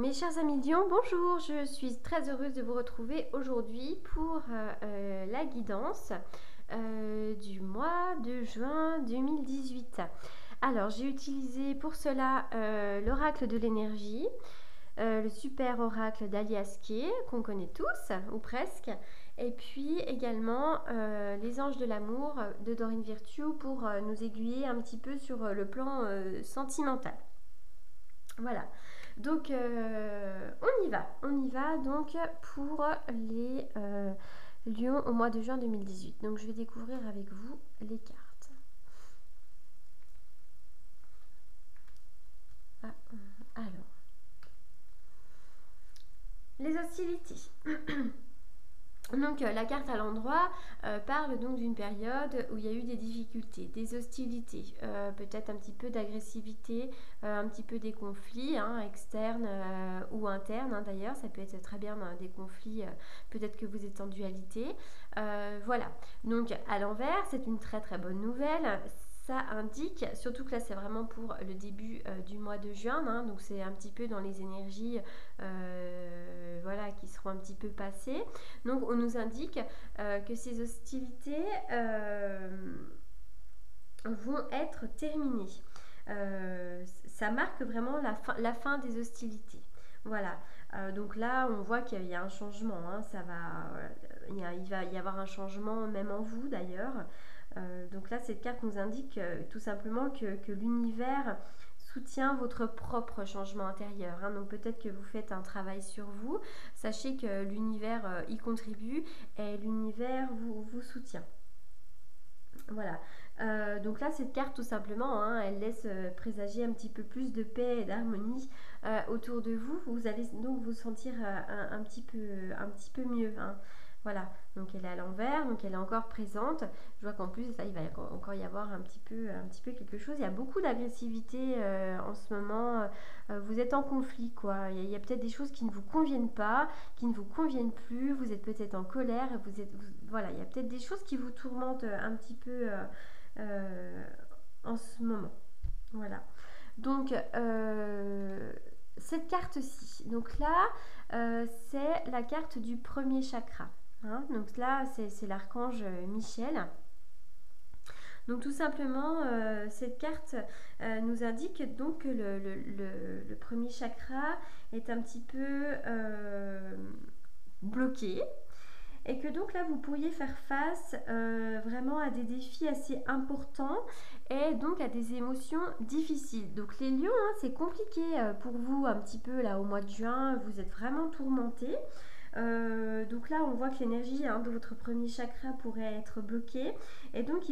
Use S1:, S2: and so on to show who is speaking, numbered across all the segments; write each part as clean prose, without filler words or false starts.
S1: Mes chers amis Lion, bonjour, je suis très heureuse de vous retrouver aujourd'hui pour la guidance du mois de juin 2018. Alors, j'ai utilisé pour cela l'oracle de l'énergie, le super oracle d'Alias Kay, qu'on connaît tous, ou presque, et puis également les anges de l'amour de Dorine Virtue pour nous aiguiller un petit peu sur le plan sentimental. Voilà, donc on y va donc pour les lions au mois de juin 2018. Donc je vais découvrir avec vous les cartes. Ah, alors, les hostilités. Donc la carte à l'endroit parle donc d'une période où il y a eu des difficultés, des hostilités, peut-être un petit peu d'agressivité, un petit peu des conflits externes ou internes d'ailleurs, ça peut être très bien des conflits, peut-être que vous êtes en dualité. Voilà, donc à l'envers, c'est une très très bonne nouvelle. Ça indique, surtout que là c'est vraiment pour le début du mois de juin, donc c'est un petit peu dans les énergies voilà, qui seront un petit peu passées. Donc on nous indique que ces hostilités vont être terminées. Ça marque vraiment la fin des hostilités. Voilà. Donc là, on voit qu'il y a un changement. Il va y avoir un changement même en vous d'ailleurs. Donc là, cette carte nous indique tout simplement que l'univers soutient votre propre changement intérieur. Donc peut-être que vous faites un travail sur vous. Sachez que l'univers y contribue et l'univers vous soutient. Voilà. Donc là, cette carte, tout simplement, elle laisse présager un petit peu plus de paix et d'harmonie autour de vous. Vous allez donc vous sentir un petit peu mieux. Voilà. Donc elle est à l'envers, donc elle est encore présente. Je vois qu'en plus, là, il va encore y avoir un petit peu quelque chose. Il y a beaucoup d'agressivité en ce moment. Vous êtes en conflit, quoi. Il y a peut-être des choses qui ne vous conviennent pas, qui ne vous conviennent plus. Vous êtes peut-être en colère. Voilà, il y a peut-être des choses qui vous tourmentent un petit peu euh, en ce moment. Voilà. Donc, cette carte-ci, donc là, c'est la carte du premier chakra. Donc là, c'est l'archange Michel. Donc tout simplement, cette carte nous indique donc que le premier chakra est un petit peu bloqué et que donc là vous pourriez faire face vraiment à des défis assez importants et donc à des émotions difficiles. Donc les lions, c'est compliqué pour vous un petit peu là au mois de juin, vous êtes vraiment tourmentés. Donc là on voit que l'énergie de votre premier chakra pourrait être bloquée et donc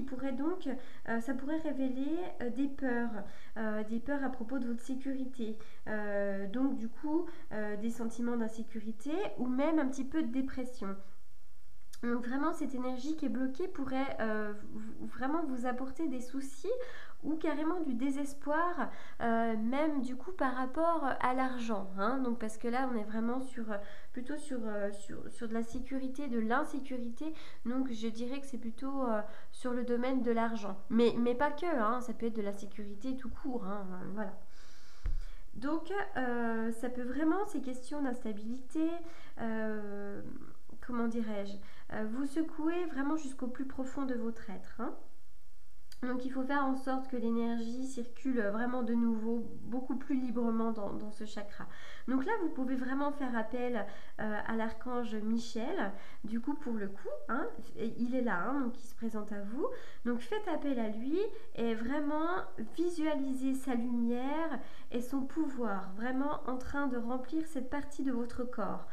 S1: ça pourrait révéler des peurs à propos de votre sécurité, donc du coup des sentiments d'insécurité ou même un petit peu de dépression. Donc vraiment cette énergie qui est bloquée pourrait vraiment vous apporter des soucis ou carrément du désespoir, même du coup par rapport à l'argent. Donc parce que là on est vraiment plutôt sur de la sécurité, de l'insécurité. Donc je dirais que c'est plutôt sur le domaine de l'argent. Mais pas que, ça peut être de la sécurité tout court. Voilà. Donc, ça peut vraiment, ces questions d'instabilité, comment dirais-je, vous secouer vraiment jusqu'au plus profond de votre être. Donc il faut faire en sorte que l'énergie circule vraiment de nouveau beaucoup plus librement dans ce chakra. Donc là, vous pouvez vraiment faire appel à l'archange Michel. Du coup, pour le coup, il est là, donc il se présente à vous. Donc faites appel à lui et vraiment visualisez sa lumière et son pouvoir, vraiment en train de remplir cette partie de votre corps.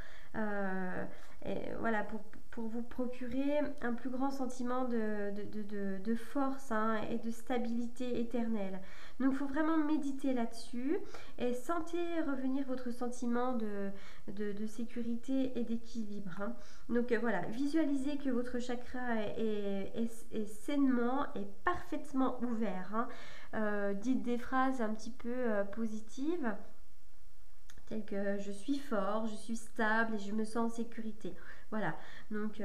S1: Et voilà, pour vous procurer un plus grand sentiment de force et de stabilité éternelle. Donc il faut vraiment méditer là-dessus et sentez revenir votre sentiment de sécurité et d'équilibre. Donc voilà, visualisez que votre chakra est sainement et parfaitement ouvert. Dites des phrases un petit peu positives telles que je suis fort, je suis stable et je me sens en sécurité. Voilà, donc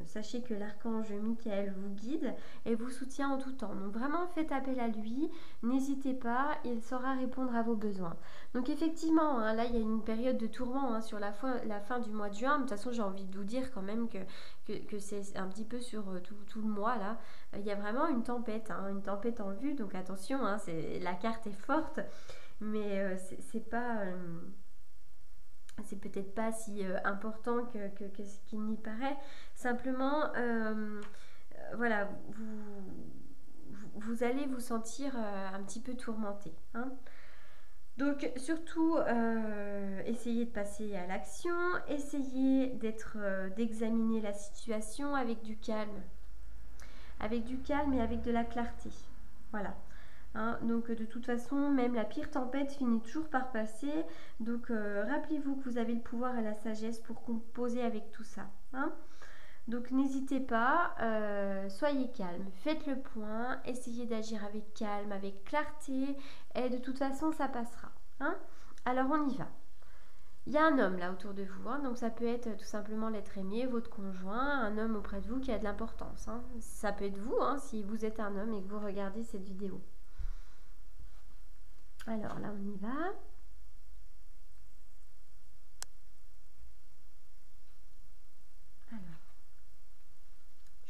S1: sachez que l'archange Michael vous guide et vous soutient en tout temps. Donc vraiment faites appel à lui, n'hésitez pas, il saura répondre à vos besoins. Donc effectivement, hein, là il y a une période de tourment hein, sur la fin du mois de juin. De toute façon j'ai envie de vous dire quand même que c'est un petit peu sur tout le mois là. Il y a vraiment une tempête en vue, donc attention, hein, la carte est forte, mais c'est pas... c'est peut-être pas si important que ce qu'il n'y paraît. Simplement, voilà, vous allez vous sentir un petit peu tourmenté. Hein. Donc surtout, essayez de passer à l'action, essayez d'examiner la situation avec du calme et avec de la clarté. Voilà. Hein, donc de toute façon, même la pire tempête finit toujours par passer. Donc rappelez-vous que vous avez le pouvoir et la sagesse pour composer avec tout ça. Hein. Donc n'hésitez pas, soyez calme, faites le point, essayez d'agir avec calme, avec clarté, et de toute façon ça passera. Hein. Alors on y va. Il y a un homme là autour de vous, hein, donc ça peut être tout simplement l'être aimé, votre conjoint, un homme auprès de vous qui a de l'importance. Hein. Ça peut être vous, hein, si vous êtes un homme et que vous regardez cette vidéo. Alors là, on y va. Alors,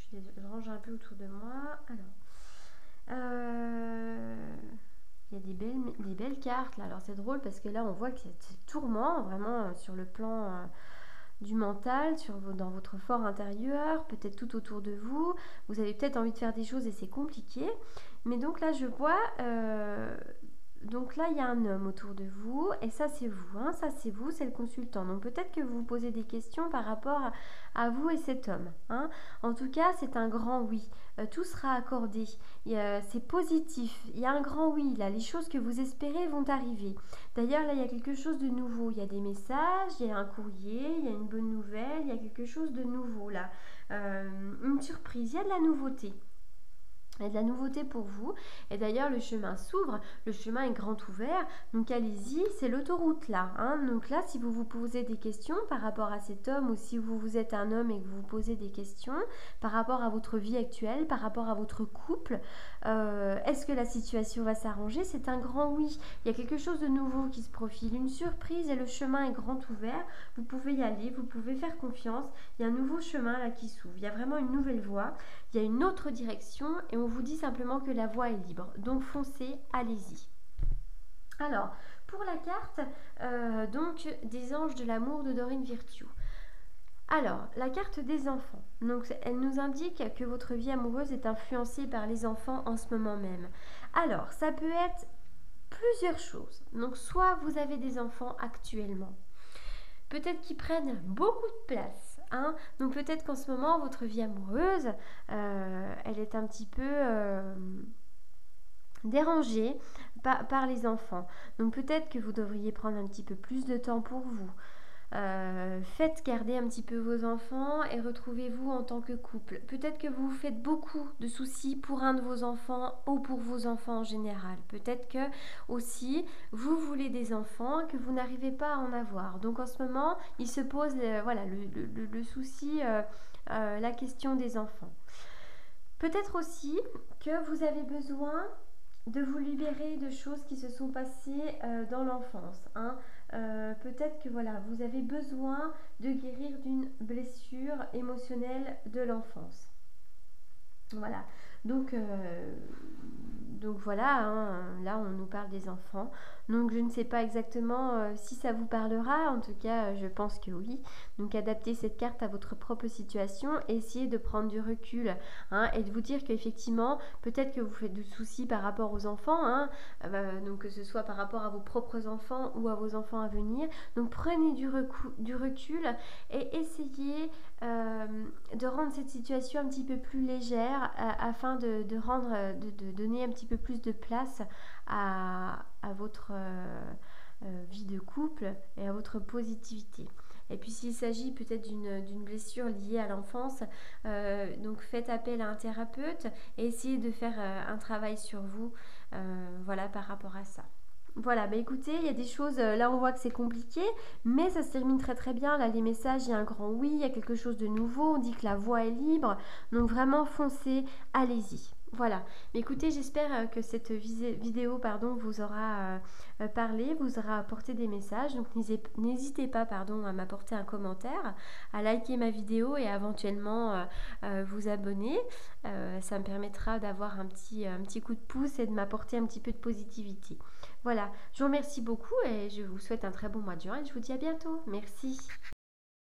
S1: je range un peu autour de moi. Alors, il y a des belles cartes là. Alors c'est drôle parce que là, on voit que c'est tourment vraiment sur le plan du mental, dans votre fort intérieur, peut-être tout autour de vous. Vous avez peut-être envie de faire des choses et c'est compliqué. Mais donc là, je vois... donc là, il y a un homme autour de vous et ça, c'est vous. Hein, ça, c'est vous, c'est le consultant. Donc peut-être que vous vous posez des questions par rapport à vous et cet homme. Hein. En tout cas, c'est un grand oui. Tout sera accordé. C'est positif. Il y a un grand oui. Là, les choses que vous espérez vont arriver. D'ailleurs, là, il y a quelque chose de nouveau. Il y a des messages, il y a un courrier, il y a une bonne nouvelle, il y a quelque chose de nouveau là. Une surprise, il y a de la nouveauté. Il y a de la nouveauté pour vous. Et d'ailleurs, le chemin s'ouvre, le chemin est grand ouvert. Donc allez-y, c'est l'autoroute là. Hein. Donc là, si vous vous posez des questions par rapport à cet homme ou si vous êtes un homme et que vous vous posez des questions par rapport à votre vie actuelle, par rapport à votre couple, est-ce que la situation va s'arranger? C'est un grand oui. Il y a quelque chose de nouveau qui se profile, une surprise et le chemin est grand ouvert. Vous pouvez y aller, vous pouvez faire confiance. Il y a un nouveau chemin là qui s'ouvre. Il y a vraiment une nouvelle voie. Il y a une autre direction et on vous dit simplement que la voie est libre. Donc foncez, allez-y. Alors, pour la carte, donc des anges de l'amour de Dorine Virtue. Alors, la carte des enfants. Donc, elle nous indique que votre vie amoureuse est influencée par les enfants en ce moment même. Alors, ça peut être plusieurs choses. Donc, soit vous avez des enfants actuellement. Peut-être qu'ils prennent beaucoup de place. Hein. Donc peut-être qu'en ce moment, votre vie amoureuse, elle est un petit peu dérangée par les enfants. Donc peut-être que vous devriez prendre un petit peu plus de temps pour vous. Faites garder un petit peu vos enfants et retrouvez-vous en tant que couple. Peut-être que vous vous faites beaucoup de soucis pour un de vos enfants ou pour vos enfants en général. Peut-être que aussi vous voulez des enfants que vous n'arrivez pas à en avoir. Donc en ce moment, il se pose le souci, la question des enfants. Peut-être aussi que vous avez besoin de vous libérer de choses qui se sont passées dans l'enfance. Hein. Peut-être que voilà, vous avez besoin de guérir d'une blessure émotionnelle de l'enfance. Voilà. Donc voilà, hein, là on nous parle des enfants. Donc je ne sais pas exactement si ça vous parlera, en tout cas je pense que oui. Donc adaptez cette carte à votre propre situation, essayez de prendre du recul hein, et de vous dire qu'effectivement, peut-être que vous faites du souci par rapport aux enfants, hein, donc que ce soit par rapport à vos propres enfants ou à vos enfants à venir. Donc prenez du recul et essayez de rendre cette situation un petit peu plus légère afin de donner un petit peu plus de place à votre vie de couple et à votre positivité. Et puis s'il s'agit peut-être d'une blessure liée à l'enfance, donc faites appel à un thérapeute et essayez de faire un travail sur vous voilà, par rapport à ça. Voilà, bah écoutez, il y a des choses, là on voit que c'est compliqué, mais ça se termine très très bien. Là, les messages, il y a un grand oui, il y a quelque chose de nouveau, on dit que la voie est libre. Donc vraiment, foncez, allez-y. Voilà. Mais écoutez, j'espère que cette vidéo pardon, vous aura parlé, vous aura apporté des messages. Donc n'hésitez pas pardon, à m'apporter un commentaire, à liker ma vidéo et éventuellement vous abonner. Ça me permettra d'avoir un petit coup de pouce et de m'apporter un petit peu de positivité. Voilà, je vous remercie beaucoup et je vous souhaite un très bon mois de juin et je vous dis à bientôt. Merci.